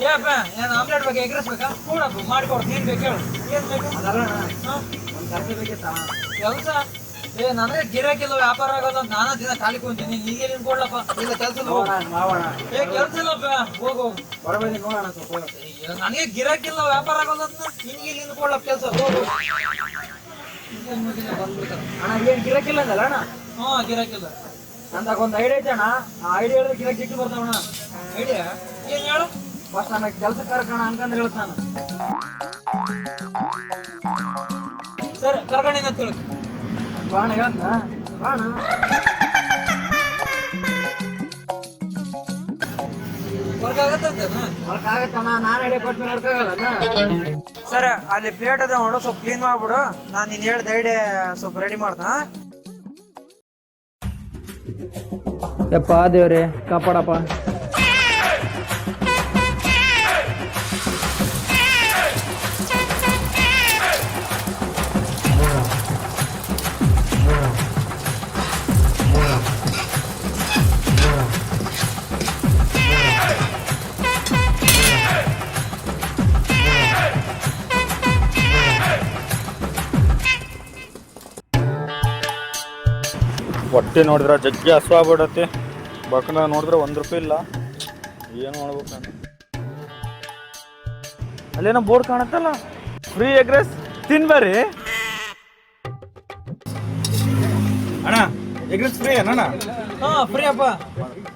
ಏಪ್ಪ ಏನು ಆಮ್ಲೆಟ್ ಬೇಕಾ egg rice ಬೇಕಾ ಕೂಡಪ್ಪ ಮಾಡಿಕೊಡ್ತೀನಿ ಏನು ಬೇಕು ಹೇಳು ಏನು ಬೇಕು ಅದಲ್ಲ ಒಂದು ಕೆಲಸ ಬೇಕಿತ್ತ ಕೆಲಸ ನನಗೆ ಗಿರಾಕಿಲ್ಲ ವ್ಯಾಪಾರ ಆಗೋದು ನಾನು ದಿನ ಖಾಲಿ ಕುಂತೀನಿ ನೀಗೆ ನಿನ್ ಕೊಡ್ಲಪ್ಪ ಇಲ್ಲ ಕೆಲಸ ಮಾವಣ ಕೆಲಸ ಇಲ್ಲಪ್ಪ ಹೋಗು ಹೊರಬಂದು ನೋಡೋಣ ಸ್ವಲ್ಪ ನನಗೆ ಗಿರಾಕಿಲ್ಲ ವ್ಯಾಪಾರ ಆಗೋದು ನಿನ್ಗೆ ನಿನ್ ಕೊಡ್ಲಪ್ಪ ಕೆಲಸ ಹೋಗು ಅಣ್ಣ ಏನು ಗಿರಾಕಿಲ್ಲ ಅಂದಲ್ಲ ಅಣ್ಣ ಗಿರಾಕಿಲ್ಲ ನಂದಾಗ ಒಂದು ಐಡಿಯಾ ಐತೆ ಅಣ್ಣ ಆ ಐಡಿಯಾ ಹೇಳಿದ್ರೆ ಗಿರಾಕಿ ಇಟ್ಟು ಬರ್ತಾವಣ್ಣ ಐಡಿಯಾ ಏನು ಹೇಳು ಫಸ್ಟ್ ನನಗೆ ಕೆಲಸ ಕರ್ಕೋಣ ಅನ್ಕಂದ್ರೆ ಹೇಳ್ತಾನ ಸರಿ ಕರ್ಕೊಂಡಿನ ತಿಳಿ ಬಾಣ ಹೇಳ್ದ ಬಾಣ ವರ್ಕ್ ಆಗತ್ತಂತೇನ ವರ್ಕ್ ಆಗತ್ತಣ್ಣ ನಾನು ಐಡಿಯಾ ಕೊಟ್ಟು ವರ್ಕ್ ಆಗಲ್ಲ ಸರಿ ಅಲ್ಲಿ ಪ್ಲೇಟ್ ಅದ ನೋಡು ಸ್ವಲ್ಪ ಕ್ಲೀನ್ ಮಾಡ್ಬಿಡು ನಾನು ನೀನು ಹೇಳ್ದ ಐಡಿಯಾ ಸ್ವಲ್ಪ ರೆಡಿ ಮಾಡ್ದ ಯಪ್ಪ ದೇವ್ರೆ ಕಾಪಾಡಪ್ಪ ಹೊಟ್ಟೆ ನೋಡಿದ್ರೆ ಜಗ್ಗಿ ಹಸುವಾಗ್ಬಿಡತ್ತೆ ಬಕ್ಕನ ನೋಡಿದ್ರೆ ₹1 ಇಲ್ಲ ಏನು ಮಾಡ್ಬೇಕು ನಾನು ಅಲ್ಲೇನೋ ಬೋರ್ಡ್ ಕಾಣತ್ತಲ್ಲ ಫ್ರೀ ಎಗ್ ರೈಸ್ ತಿನ್ಬರ್ರಿ ಅಣ್ಣ ಎಗ್ ರೈಸ್ ಫ್ರೀ ಅಣ್ಣ ಫ್ರೀ ಅಪ್ಪ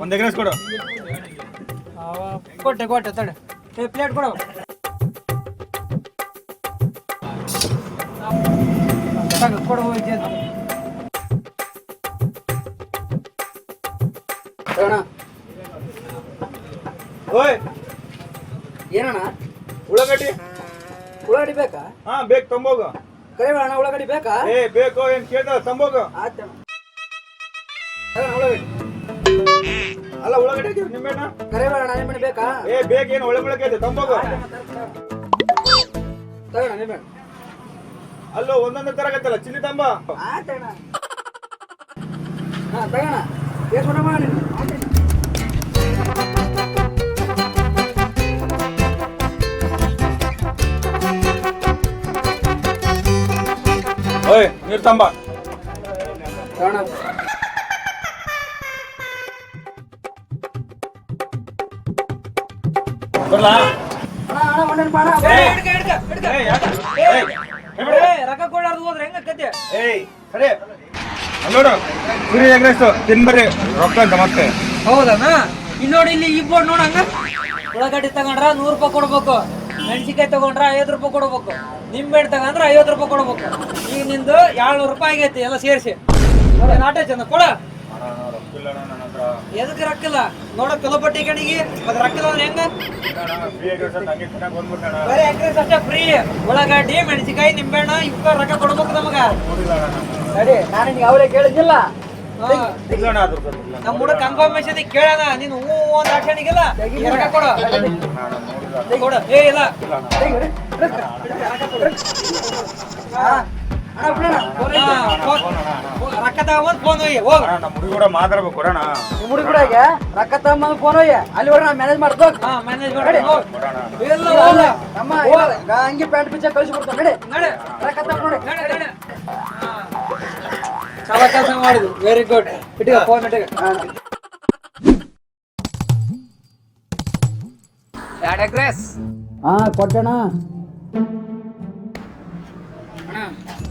ಒಂದು ಎಗ್ ರೈಸ್ ಕೊಡು ಕೊಟ್ಟೆ ತಡೆ ಪ್ಲೇಟ್ ಕೊಡು ಕೊಡು ಹೋಗಿ ಅಣ್ಣ ಓಯ್ ಏನಣ್ಣ ಉಳ್ಳಾಗಡ್ಡಿ ಬೇಕಾ ಬೇಕು ತಂಬೋಗು ಕರೆ ಅಣ್ಣ ಉಳ್ಳಾಗಡ್ಡಿ ಬೇಕಾ ಬೇಕು ಏನು ಕೇಳ್ದ ತಂಬೋಗು ಆಯ್ತಣ್ಣ ಉಳ್ಳಾಗಡ್ಡಿ ಅಲ್ಲ ಉಳ್ಳಾಗಡ್ಡಿ ನಿಂಬೆಣ್ಣ ಕರೆ ಅಣ್ಣ ನಿಮ್ಮನೆ ಬೇಕಾ ಬೇಕೇನು ಒಳಗೆ ಇದೆ ತಂಬೋಗು ತಗೋಣ ನಿಮ್ಮನೆ ಅಲ್ಲೋ ಒಂದೊಂದು ತರಗತ್ತಲ್ಲ ಚಿಲ್ಲಿ ತಂಬ ಆಯ್ತಣ್ಣ ತಗೋಣ ಎಷ್ಟು ಊಟ ಮಾಡಿ ಓಯ್ ನೀರು ತಂಬ ತಗೋಣ ಬರ್ಲಾ ರೊಕ್ಕ ಕೊಡಾರ್ದು ಹೋದ್ರೆ ಹೆಂಗ ಕತೆ ನೋಡು ಫ್ರೀ ಎಗ್ ರೈಸ್ ತಿನ್ಬರ್ರಿ ರೊಕ್ಕ ಅಂತ ಮತ್ತೆ ಹೌದಣ್ಣ ಇಲ್ಲಿ ನೋಡಿ ಇಲ್ಲಿ ಈ ಬೋರ್ಡ್ ನೋಡಂಗ ಉಳ್ಳಾಗಡ್ಡಿ ತಗೊಂಡ್ರ ₹100 ಕೊಡ್ಬೇಕು ಮೆಣಸಿನ್ಕಾಯಿ ತಗೊಂಡ್ರ ₹50 ಕೊಡ್ಬೇಕು ನಿಂಬೆ ತಗೊಂಡ್ರ ₹50 ಕೊಡ್ಬೇಕು ಈಗ ನಿಂದು ₹700 ಆಗೈತಿ ಎಲ್ಲ ಸೇರಿಸಿ ನಾಟೆ ಚಂದ ಕೊಡ ಎದಕ್ಕೆ ರೊಕ್ಕಿಲ್ಲ ನೋಡ ಕಿಲೋಪಟ್ಟಿ ಕಣಿಗೆ ಮತ್ತೆ ರೊಕ್ಕಿಲ್ಲ ಅಂದ್ರೆ ಹೆಂಗ ಬರೀ ಎಗ್ ರೈಸ್ ಅಷ್ಟೇ ಫ್ರೀ ಉಳ್ಳಾಗಡ್ಡಿ ಮೆಣಸಿನ್ಕಾಯಿ ನಿಂಬೆಹಣ್ಣ ಇವಕ್ಕ ರೊಕ್ಕ ಕೊಡ್ಬೇಕು ನಮಗ ಸರಿ ನಾನು ನಿನ್ಗೆ ಅವರೇ ಕೇಳಿದ್ದಿಲ್ಲ ನಮ್ಮ ಹುಡುಗ ಕನ್ಫರ್ಮೇಶನ್ ಕೇಳೋಣ ನೀನು ಹೂ ಅಂತ ಹಾಕ್ಸಣಿಗಿಲ್ಲ ರೊಕ್ಕ ಕೊಡು ಕೊಡು ಇಲ್ಲ ರೊಕ್ಕ ತಗೊಂಡ್ ಫೋನ್ ಹೋಗಿ ಹೋಗ ನಮ್ಮ ಹುಡುಗ ಕೂಡ ಮಾತಾಡ್ಬೇಕು ಕೊಡೋಣ ಹುಡುಗ ಕೂಡ ರೊಕ್ಕ ತಗೊಂಬಂದು ಫೋನ್ ಹೋಗಿ ಅಲ್ಲಿ ಹೊರ ಮ್ಯಾನೇಜ್ ಮಾಡ್ಕೋ ಮ್ಯಾನೇಜ್ ಮಾಡಿ ನಮ್ಮ ಹಂಗೆ ಪ್ಯಾಂಟ್ ಪಿಚ್ಚ ಕಳಿಸಿ ಬಿಡ್ತಾವ ನಡಿ ನಡೆ ರೊಕ್ಕ ತಗೊಂಡ್ ನೋಡಿ ಚಲೋ ಕೆಲಸ ಮಾಡಿದ್ವಿ ವೆರಿ ಗುಡ್ ಇಟ್ಟಿಗ ಫೋನ್ ಇಟ್ಟಿಗ ಎರಡು ಎಗ್ ರೈಸ್ ಕೊಟ್ಟಣ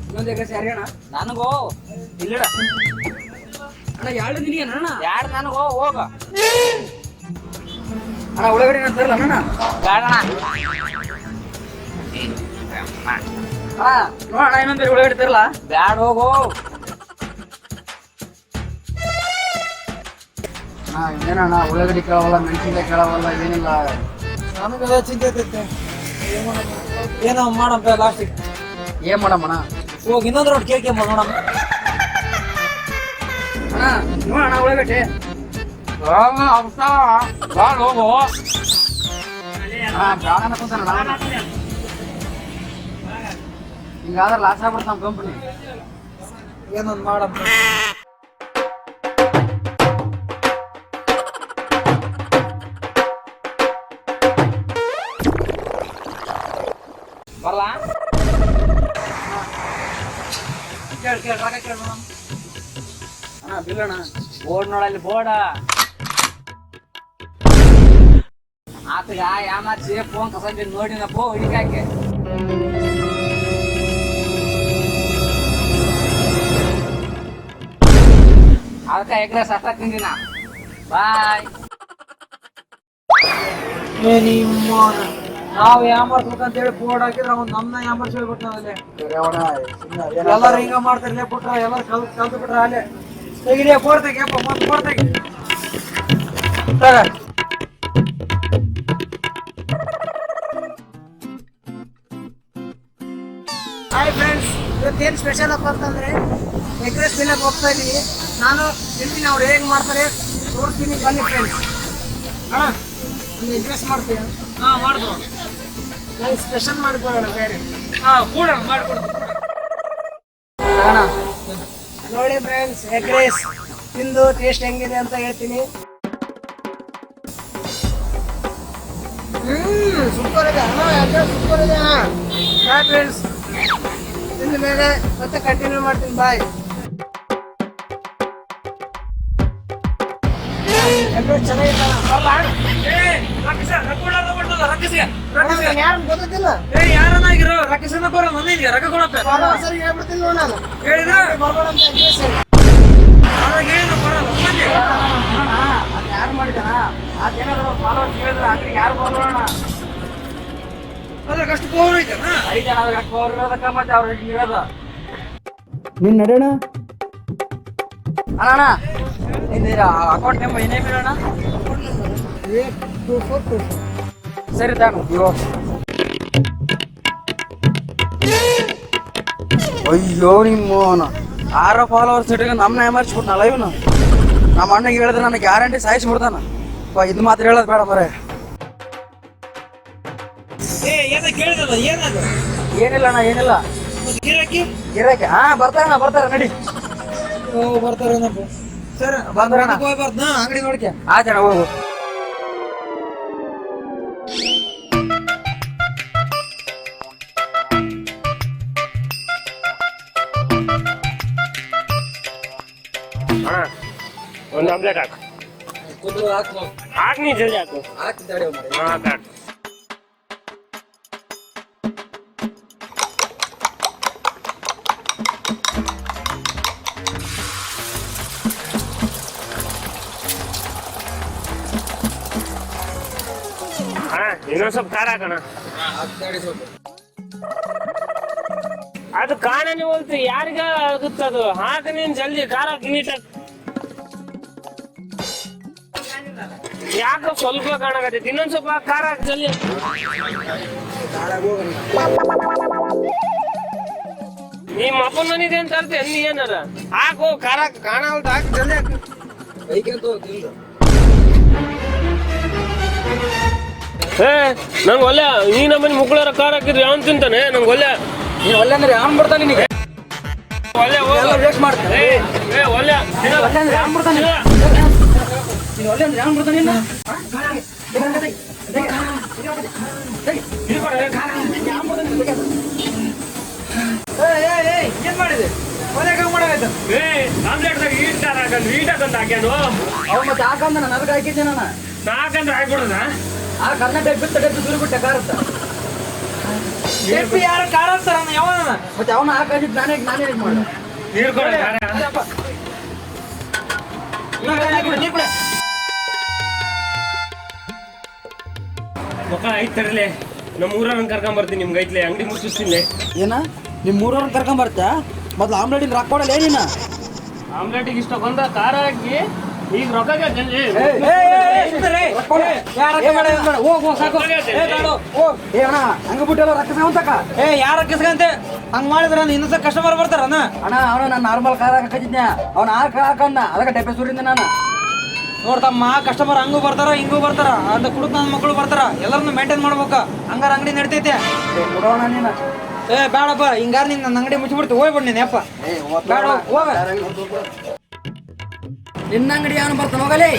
ಇನ್ನೊಂದು ಎಗ್ ರೈಸ್ ಯಾರಿಗಣ್ಣ ನನಗೋ ಇಲ್ಲ ಅಣ್ಣ ಎರಡು ನಿನಗೆ ಅಣ್ಣ ಯಾರು ನನಗೋ ಹೋಗ ಅಣ್ಣ ಉಳ್ಳಾಗಡ್ಡಿ ನಾನು ತರಲ್ಲ ಅಣ್ಣ ಬೇಡಣ್ಣ ನೋಡೋಣ ಇನ್ನೊಂದು ಉಳ್ಳಾಗಡ್ಡಿ ತರಲ್ಲ ಬ್ಯಾಡ ಹೋಗು ಏನಣ್ಣ ಉಳ್ಳಾಗಡ್ಡಿ ಕೇಳವಲ್ಲ ಮೆಣಸಿನ್ಕಾಯಿ ಕೇಳವಲ್ಲ ಏನಿಲ್ಲ ನನಗೆ ಚಿಂತೆ ಐತೆ ಏನೋ ಮಾಡಪ್ಪ ಲಾಸ್ಟಿಗೆ ಏನ್ ಮಾಡಮ್ಮಣ್ಣ ಹೋಗಿ ಇನ್ನೊಂದು ರೋಡ್ ಕೇಳ್ಕೆ ನೋಡಮ್ಮ ಅಣ್ಣ ನೋಡೋಣ ಉಳ್ಳಾಗಡ್ಡಿ ಹೋಗು ಬ್ಯಾಡ ಕುಂತಾನ ಹಿಂಗಾದ್ರೆ ಲಾಸ್ ಆಗ್ಬಿಡ್ತಾನ ಕಂಪ್ನಿ ಏನೊಂದು ಮಾಡಪ್ಪ ಬರಲ್ಲ ಕೇಳಿ ರೊಕ್ಕ ಕೇಳಿ ಅಣ್ಣ ಬಿಲ್ ಅಣ್ಣ. ಬೋರ್ಡ್ ನೋಡಲ್ಲಿ ಬೋರ್ಡ ಆತಗ ಯಾಮಾಚಿ ಫೋನ್ ಕಸಂದಿ ನೋಡಿನಪ್ಪೋ ಹುಡುಗಾಕೆ ಅದಕ್ಕೆ ಎಗ್ರೆ ಸಷ್ಟ ತಿಂದಿನ ಬಾಯ್. ನಾವು ಯಾಮರ್ಸ್ಬೇಕಂತ ಹೇಳಿ ಬೋರ್ಡ್ ಹಾಕಿದ್ರೆ ಅವ್ನು ನಮ್ನ ಯಾಮರ್ಸಿ ಹೇಳ್ಬಿಟ್ಟು ನಾವಲ್ಲೇ ಸರಿ ಅಣ್ಣ, ಸುಮ್ನೆ ಅದೇನಣ್ಣ. ಎಲ್ಲಾರು ಹಿಂಗ ಮಾಡ್ತಾರಲ್ಲೇ ಬಿಟ್ರ ಎಲ್ಲಾರು ಕಲ್ತು ಬಿಟ್ರ ಅಲ್ಲೇ ತೆಗಿಲಿಯ ಬೋರ್ಡ್ ತೆಗಿ ಅಪ್ಪ ಮತ್ತೆ ಬೋರ್ಡ್ ತೆಗಿ ಹಾಯ್ ಫ್ರೆಂಡ್ಸ್, ಇವತ್ತೇನು ಸ್ಪೆಷಲ್ ಅಪ್ಪ ಅಂತಂದ್ರೆ ಎಗ್ ರೈಸ್ ತಿನ್ನಕ್ಕೆ ಹೋಗ್ತಾ ಇದೀವಿ. ನಾನು ತಿಂತೀನಿ, ಅವ್ರು ಹೇಗೆ ಮಾಡ್ತಾರೆ ತೋರಿಸ್ತೀನಿ, ಬನ್ನಿ ಫ್ರೆಂಡ್ಸ್. ಅಣ್ಣ ಒಂದು ಎಗ್ ರೈಸ್ ಮಾಡ್ತೀವಿ. ಹಾ ಮಾಡಿದ್ರು ನಾನು ಸ್ಪೆಷಲ್ ಮಾಡಿಕೊಳ್ಳೋಣ ಬೇರೆ. ಹಾ ಕೂಡ ಮಾಡ್ಕೊಡು ಅಣ್ಣ ನೋಡಿ ಫ್ರೆಂಡ್ಸ್, ಎಗ್ ರೈಸ್ ತಿಂದು ಟೇಸ್ಟ್ ಹೆಂಗಿದೆ ಅಂತ ಹೇಳ್ತೀನಿ. ಸೂಪರ್ ಇದೆ ಅಣ್ಣ, ಎಗ್ ರೈಸ್ ಸೂಪರ್ ಇದೆ ಅಣ್ಣ. ಬಾಯ್ ಫ್ರೆಂಡ್ಸ್, ತಿಂದ ಮೇಲೆ ಮತ್ತೆ ಕಂಟಿನ್ಯೂ ಮಾಡ್ತೀನಿ. ಬಾಯ್. ಎಗ್ ರೈಸ್ ಚೆನ್ನಾಗಿದೆ ಯಾರು ಗೊತ್ತಿಲ್ಲ, ಯಾರನ್ನಾಗಿರೋ ರೊಕ್ಕ ಬರೋ ಮಂದಿಗೆ ರೊಕ್ಕ ಕೊಡಪ್ಪ ಸರಿ ಹೇಳ್ಬಿಡ್ತೀನಿ ನೋಡ. ನಾನು ಹೇಳಿದ್ರ ಬರ್ಬೇಡ ಅಂತ ಎಗ್ ರೈಸ್ ಹೇಳಿ. ಏನು ಬರೋದು ಮಂದಿ ಅದ್ ಯಾರು ಮಾಡಿದಾನ? ಅದೇನಾದ್ರು ಫಾಲೋವರ್ಸ್ ಹೇಳಿದ್ರೆ ಅಂಗಡಿಗೆ ಯಾರು ಬರೋಣ? ಅದ್ರಾಗ ಅಷ್ಟು ಪವರ್ ಐತನ 5 ಜನ ಅವ್ರು ಇರೋದಕ್ಕ ಮತ್ತೆ ಅವ್ರು ಇರೋದ. ನೀನ್ ನಡೆಯೋಣ ಅಣ್ಣ. ನಿಂದ ಅಕೌಂಟ್ ನಂಬರ್ ಏನೇ ಬಿಡೋಣ. 82424. ಸರಿ ತಾನು ಇವಾಗ. ಅಯ್ಯೋ ನಿಮ್ಮೋನ 6 ಫಾಲೋವರ್ಸ್ ಇಟ್ಕೊಂಡು ನಮ್ಮನ್ನ ಎಮರ್ಸ್ಬಿಟ್ನಲ್ಲ ಇವನು. ನಮ್ಮ ಅಣ್ಣಗೆ ಹೇಳಿದ್ರೆ ನನಗೆ ಗ್ಯಾರಂಟಿ ಸಾಯಿಸ್ಬಿಡ್ತಾನ. ಇದು ಮಾತ್ರ ಹೇಳೋದು ಬೇಡ ಮರೆ. ಕೇಳಿದಲ್ಲ ಏನದು ಏನಿಲ್ಲ ಅಣ್ಣ, ಏನಿಲ್ಲ. ಗಿರಾಕಿ ಗಿರಾಕಿ ಬರ್ತಾರಣ್ಣ, ಬರ್ತಾರ ನಡಿ. ಬರ್ತಾರೇನಪ್ಪ ಸರ್ ಬಂದ್ರಣ್ಣ. ಹೋಗಿ ಬರ್ತ ಅಂಗಡಿ ನೋಡ್ಕೆ ಆಯ್ತಣ್ಣ ಹೋಗು. ಒಂದು ಆಮ್ಲೆಟ್ ಹಾಕು. ಕುದ್ರು ಹಾಕು ಹಾಕ್ ನೀ ಜಲ್ದಿ ಹಾಕು. ಹಾಕ್ತಿದ್ದಾಳೆ ಹಾಕು. ಇನ್ನೊಂದ್ ಸ್ವಲ್ಪ ಖಾರ ಹಾಕೋಣ. ಹಾಕ್ತಾಡಿ ಸ್ವಲ್ಪ ಅದು ಕಾಣನೆ ಹೋಗ್ತು, ಯಾರಿಗ ಆಗುತ್ತದು? ಹಾಕ ನೀನ್ ಜಲ್ದಿ ಖಾರ ನೀಟಾಗಿ. ಯಾಕ ಸ್ವಲ್ಪ ಕಾಣಕತ್ತೈತಿ? ಇನ್ನೊಂದ್ ಸ್ವಲ್ಪ ಖಾರ ಹಾಕಿ ಜಲ್ದಿ. ನಿಮ್ಮ ಅಪ್ಪನ ಮನಿದೆ ಅಂತ ಅರ್ಥ ನೀ ಏನಾರ ಹಾಕು ಖಾರ ಕಾಣಲ್ತ ಹಾಕಿ ಜಲ್ದಿ ಹಾಕು. ಬೈಕಂತ ತಿಂದು ನಂಗೆ ಒಳ್ಳೆ ನೀ ನಮ್ಮನೆ ಮುಕ್ಕಳರ ಖಾರ ಹಾಕಿದ್ರೆ ಯಾವನ್ ತಿಂತಾನೆ? ನಂಗೆ ಒಳ್ಳೆ ನೀನು ಒಳ್ಳೆ ಅಂದ್ರೆ ಯಾವನ್ ಬರ್ತಾನೆ ನಿನಗೆ? ಒಳ್ಳೆ ವೇಸ್ಟ್ ಮಾಡ್ತಾನೆ. ಒಳ್ಳೆ ಒಳ್ಳೆ ಅಂದ್ರೆ ಯಾವನ್ ಬರ್ತಾನೆ? ನೀನು ಒಳ್ಳೆ ಅಂದ್ರೆ ಯಾವನ್ ಬರ್ತಾನೆ? ನೀನು ಏನ್ ಮಾಡಿದೆ ಒಳ್ಳೆ ಮಾಡಾಯ್ತು ಆಮ್ಲೆಟ್ದಾಗ ಈಟ್ ಖಾರ ಹಾಕಂದ್ರೆ ಈಟಕ್ಕಂತ ಹಾಕ್ಯಾನು. ಅವ್ ಮತ್ತೆ ಹಾಕಂದ ನಾನು ಅದಕ್ಕೆ ಹಾಕಿದ್ದೆ ನಾನು. ನಾಕಂದ್ರೆ ಹಾಕ್ಬಿಡೋದ? ಕರ್ನಾಟಕ ಬಿಟ್ಟು ದೂರ ಬಿಟ್ಟೆ ಕಾರತ್ತ. ಯಾರು ಕಾರ ಅಂತಾರ ಯಾವನ ಮತ್ತೆ ಅವನ ಹಾಕಿದ್ದು ನಾನೇ ಮಾಡಿ. ನೀರು ಕೊಡ. ಮಕ್ಕ ಐತ್ ತರಲೆ, ನಮ್ಮ ಊರವ್ರನ್ನ ಕರ್ಕೊಂಬರ್ತೀನಿ. ನಿಮ್ಗೆ ಐತ್ಲೆ ಅಂಗಡಿ ಮುಚ್ಚಿಸ್ತೀನಿ. ಏನ ನಿಮ್ಮ ಮೂರವ್ರನ್ನ ಕರ್ಕೊಂಡ್ ಬರ್ತಾ? ಮೊದ್ಲು ಆಮ್ಲೆಟಿನ ರೊಕ್ಕ ಕೊಡಲ್ಲ ಏನಿನ? ಆಮ್ಲೆಟಿಗೆ ಇಷ್ಟ ಬಂದ ಖಾರ ಹಾಕಿ ಈಗ ರೊಕ್ಕಗೆ ಜಲ್ದಿ. ಏ ಅಣ್ಣ ಹಂಗ ಬಿಟ್ಟಲ್ಲ ರೊಕ್ಕ ಸಾವಂತಕ. ಯಾರ ಕಿಸ್ಕಂತೆ ಹಂಗ್ ಮಾಡಿದ್ರ ಇನ್ನೊಂದ್ಸ ಕಸ್ಟಮರ್ ಬರ್ತಾರನ ಅಣ್ಣ ಅವನು ನಾನು ನಾರ್ಮಲ್ ಕಾರ್ ಹಾಕಿದ್ದೆ, ಅವ್ನು ಹಾಕಂದ ಅದಕ್ಕೆ ಡಬ್ಬೆ ಸುರಿಂದ ನಾನು. ನೋಡ್ತಮ್ಮ ಕಸ್ಟಮರ್ ಹಂಗೂ ಬರ್ತಾರ ಹಿಂಗೂ ಬರ್ತಾರ ಅಂತ ಕುಡುಕ್ ನನ್ನ ಮಕ್ಕಳು ಬರ್ತಾರ. ಎಲ್ಲರನ್ನು ಮೇಂಟೈನ್ ಮಾಡ್ಬೇಕ, ಹಂಗಾರ ಅಂಗಡಿ ನಡಿತೈತೆ. ಬಿಡೋಣ ನೀನು. ಬೇಡಪ್ಪ ಹಿಂಗಾರ ನಿನ್ ನನ್ನ ಅಂಗಡಿ ಮುಚ್ಚಿಬಿಡ್ತು ಹೋಗ್ಬಿಡ್ ನೀನ್ ಯಪ್ಪ. ಬೇಡ ಹೋಗ ನಿನ್ನ ಅಂಗಡಿ ಅವನು ಬರ್ತಾನ ಹೋಗಲೇ.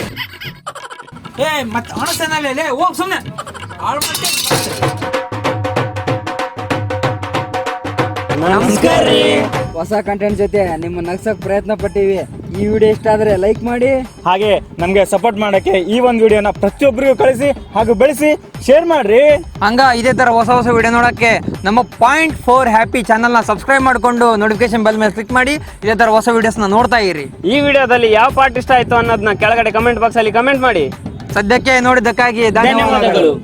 ಮತ್ತೆ ಅಣಸ್ತಾನಲ್ಲೇ ಹೋಗ್ ಸುಮ್ನೆ ಹಾಳು ಮತ್ತೆ ನಮಸ್ಕಾರ ರೀ. ಹೊಸ ಕಂಟೆಂಟ್ ಜೊತೆ ನಿಮ್ಮ ನಗ್ಸಕ್ ಪ್ರಯತ್ನ ಪಟ್ಟಿವಿ. ಈ ವಿಡಿಯೋ ಇಷ್ಟ ಆದ್ರೆ ಲೈಕ್ ಮಾಡಿ, ಹಾಗೆ ನಮಗೆ ಸಪೋರ್ಟ್ ಮಾಡೋಕ್ಕೆ ಈ ಒಂದು ವಿಡಿಯೋನ ಪ್ರತಿಯೊಬ್ಬರಿಗೂ ಕಳಿಸಿ ಹಾಗೂ ಬೆಳೆಸಿ ಶೇರ್ ಮಾಡ್ರಿ. ಹಂಗ ಇದೇ ತರ ಹೊಸ ಹೊಸ ವಿಡಿಯೋ ನೋಡಕ್ಕೆ ನಮ್ಮ .4 ಹ್ಯಾಪಿ ಚಾನಲ್ನ ಸಬ್ಸ್ಕ್ರೈಬ್ ಮಾಡಿಕೊಂಡು ನೋಟಿಫಿಕೇಶನ್ ಬೆಲ್ ಮೇಲೆ ಕ್ಲಿಕ್ ಮಾಡಿ ಇದೇ ತರ ಹೊಸ ವಿಡಿಯೋಸ್ನ ನೋಡ್ತಾ ಇರಿ. ಈ ವಿಡಿಯೋದಲ್ಲಿ ಯಾವ ಪಾರ್ಟ್ ಇಷ್ಟ ಆಯ್ತು ಅನ್ನೋದನ್ನ ಕೆಳಗಡೆ ಕಮೆಂಟ್ ಬಾಕ್ಸ್ ಅಲ್ಲಿ ಕಮೆಂಟ್ ಮಾಡಿ. ಸದ್ಯಕ್ಕೆ ನೋಡಿದ್ದಕ್ಕಾಗಿ ಧನ್ಯವಾದಗಳು. ಧನ್ಯವಾದಗಳು.